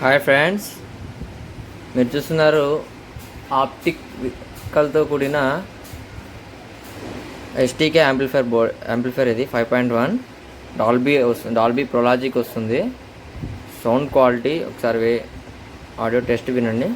Hi friends, మీరు చూస్తున్నారు ఆప్టికల్తో కూడిన ఎస్టీకే యాంప్లిఫైర్ ఇది 5.1 డాల్బీ ప్రొలాజిక్ వస్తుంది. సౌండ్ క్వాలిటీ ఒకసారి ఆడియో టెస్ట్ వినండి.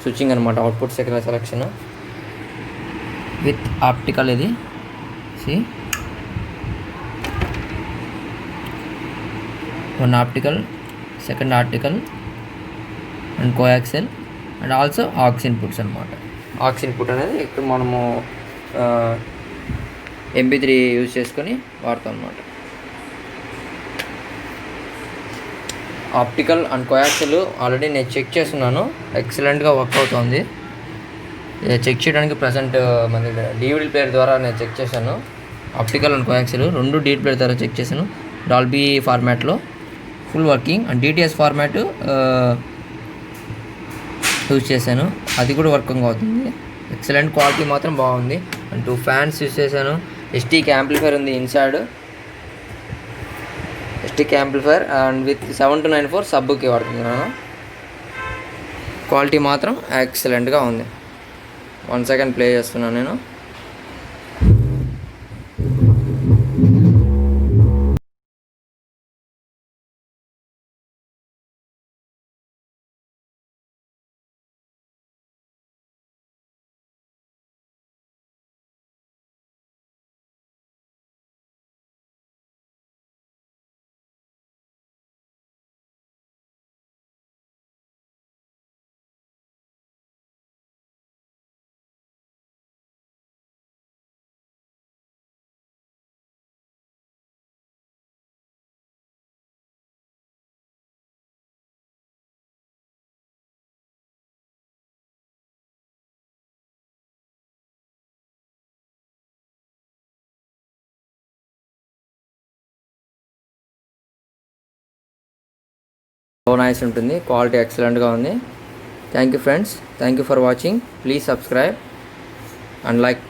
స్విచ్చింగ్ అనమాట, అవుట్పుట్ సెలెక్షన్ విత్ ఆప్టికల్. ఇది one optical, second optical and coaxial and also aux inputs అనమాట. ఆక్స్ ఇన్పుట్ అనేది ఇక్కడ మనము MP3 యూజ్ చేసుకొని వాడతాం అనమాట. ఆప్టికల్ అండ్ కోయాక్సిల్ ఆల్రెడీ నేను చెక్ చేస్తున్నాను, ఎక్సలెంట్గా వర్క్ అవుతుంది. చెక్ చేయడానికి ప్రజెంట్ మన DVD ప్లేయర్ ద్వారా నేను చెక్ చేశాను. ఆప్టికల్ అండ్ కోయాక్సిల్ రెండు DVD ప్లేయర్ ద్వారా చెక్ చేశాను. డాల్బీ ఫార్మాట్లో full working and DTS format use చేశాను, అది కూడా వర్కింగ్ అవుతుంది. ఎక్సలెంట్ క్వాలిటీ మాత్రం బాగుంది. అండ్ 2 ఫ్యాన్స్ యూజ్ చేశాను. ఎస్టీకే యాంప్లిఫైర్ ఉంది inside, STK amplifier and with 7294 సబ్బుకి వాడుతున్నాను. క్వాలిటీ మాత్రం ఎక్సలెంట్గా ఉంది. 1 సెకండ్ ప్లే చేస్తున్నాను నేను. లో నాయిస్ ఉంటుంది. క్వాలిటీ ఎక్సలెంట్గా ఉంది. Thank you friends. Thank you for watching. Please subscribe and like.